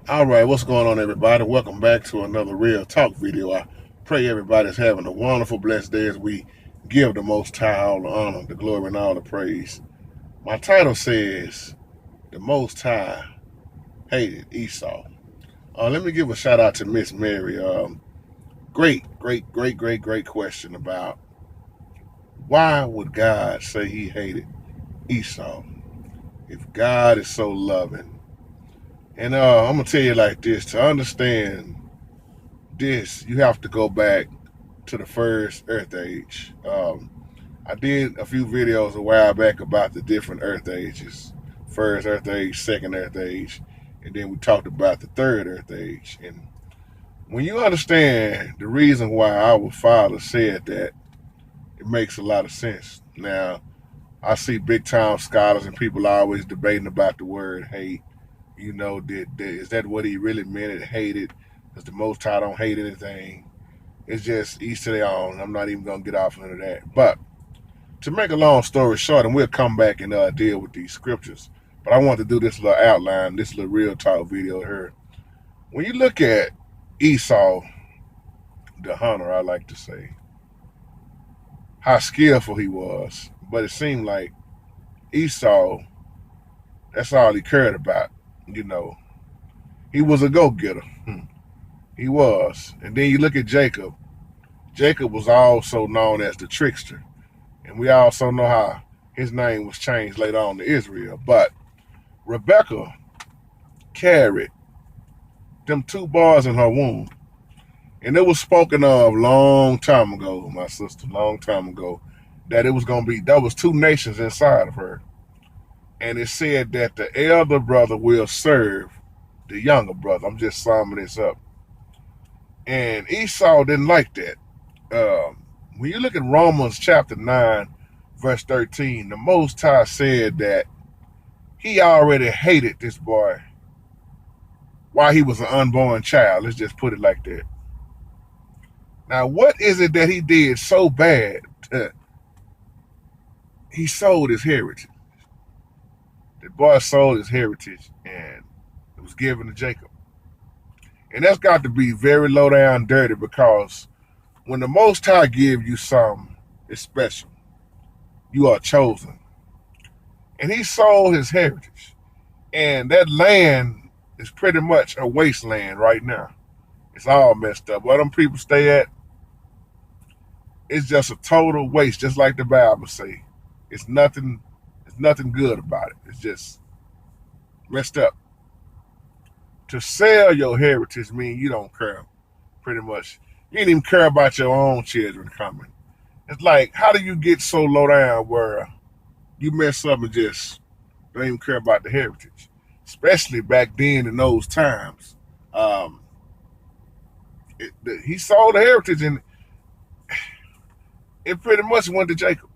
All right, what's going on, everybody? Welcome back to another Real Talk video. I pray everybody's having a wonderful, blessed day as we give the Most High all the honor, the glory, and all the praise. My title says, The Most High Hated Esau. Let me give a shout out to Miss Mary. Great question about why would God say he hated Esau if God is so loving? And I'm going to tell you like this, to understand this, you have to go back to the first Earth Age. I did a few videos a while back about the different Earth Ages. First Earth Age, second Earth Age, and then we talked about the third Earth Age. And when you understand the reason why our father said that, it makes a lot of sense. Now, I see big time scholars and people always debating about the word hate. You know, is that what he really meant? It hated, because the Most High don't hate anything. It's just each to their own. I'm not even gonna get off into that. But to make a long story short, and we'll come back and deal with these scriptures. But I want to do this little outline, this little real talk video here. When you look at Esau, the hunter, I like to say, how skillful he was, but it seemed like Esau, that's all he cared about. You know, he was a go-getter. He was. And then you look at Jacob. Jacob was also known as the trickster. And we also know how his name was changed later on to Israel. But Rebecca carried them two boys in her womb. And it was spoken of long time ago, my sister, long time ago, that it was going to be, there was two nations inside of her. And it said that the elder brother will serve the younger brother. I'm just summing this up. And Esau didn't like that. When you look at Romans chapter 9, verse 13, the Most High said that he already hated this boy while he was an unborn child. Let's just put it like that. Now, what is it that he did so bad that he sold his heritage? The boy sold his heritage and it was given to Jacob. And that's got to be very low down dirty, because when the Most High gives you something, it's special. You are chosen. And he sold his heritage. And that land is pretty much a wasteland right now. It's all messed up. Where them people stay at, it's just a total waste, just like the Bible say. It's nothing good about it. It's just messed up. To sell your heritage means you don't care, pretty much. You ain't even care about your own children coming. It's like, how do you get so low down where you mess up and just don't even care about the heritage? Especially back then in those times. He sold the heritage and it pretty much went to Jacob.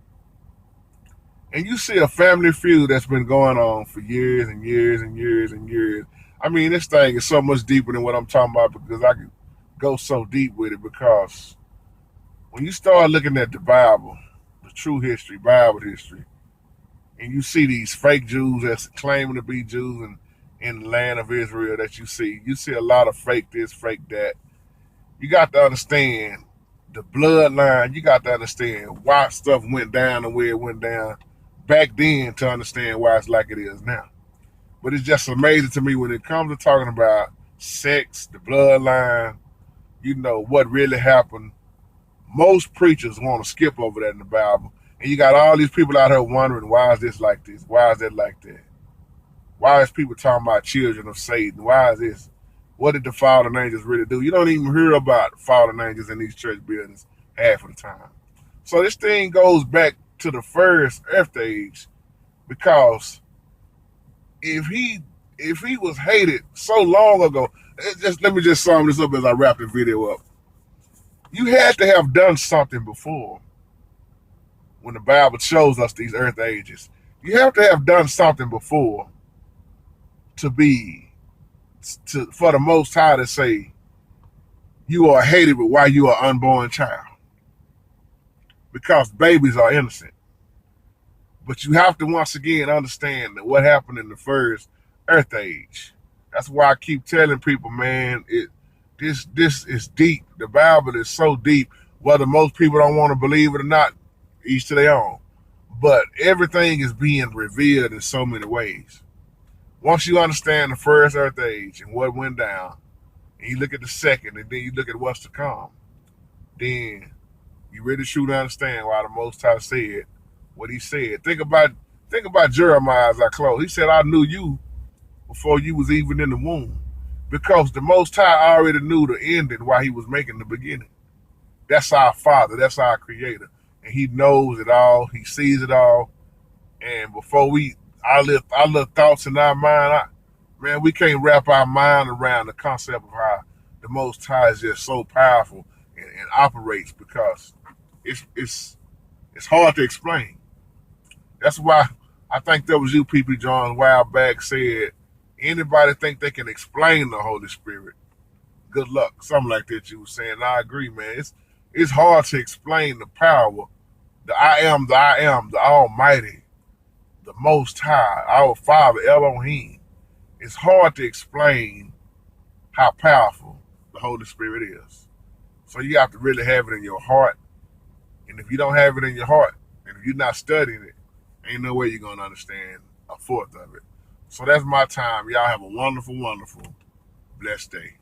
And you see a family feud that's been going on for years and years and years and years. I mean, this thing is so much deeper than what I'm talking about, because I could go so deep with it. Because when you start looking at the Bible, the true history, Bible history, and you see these fake Jews that's claiming to be Jews in the land of Israel that you see a lot of fake this, fake that. You got to understand the bloodline. You got to understand why stuff went down the way it went down back then to understand why it's like it is now. But it's just amazing to me when it comes to talking about sex, the bloodline, you know, what really happened. Most preachers want to skip over that in the Bible. And you got all these people out here wondering, why is this like this? Why is that like that? Why is people talking about children of Satan? Why is this? What did the fallen angels really do? You don't even hear about fallen angels in these church buildings half of the time. So this thing goes back to the first Earth Age, because if he was hated so long ago, let me just sum this up as I wrap the video up. You had to have done something before. When the Bible shows us these Earth Ages, you have to have done something before for the Most High to say you are hated while you are an unborn child, because babies are innocent. But you have to once again understand that what happened in the first Earth Age That's why I keep telling people, man, this is deep. The Bible is so deep. Whether most people don't want to believe it or not, each to their own. But everything is being revealed in so many ways. Once you understand the first earth age and what went down, and you look at the second, and then you look at what's to come, then you really truly understand why the Most High said what He said. Think about Jeremiah as I close. He said, "I knew you before you was even in the womb," because the Most High already knew the ending while He was making the beginning. That's our Father. That's our Creator, and He knows it all. He sees it all. And before our little thoughts in our mind, man, we can't wrap our mind around the concept of how the Most High is just so powerful and operates, because it's hard to explain. That's why I think there was you people, John, a while back said, anybody think they can explain the Holy Spirit? Good luck. Something like that you were saying. And I agree, man. It's hard to explain the power, the I am, the Almighty, the Most High, our Father, Elohim. It's hard to explain how powerful the Holy Spirit is. So you have to really have it in your heart. And if you don't have it in your heart, and if you're not studying it, ain't no way you're going to understand a fourth of it. So that's my time. Y'all have a wonderful, wonderful, blessed day.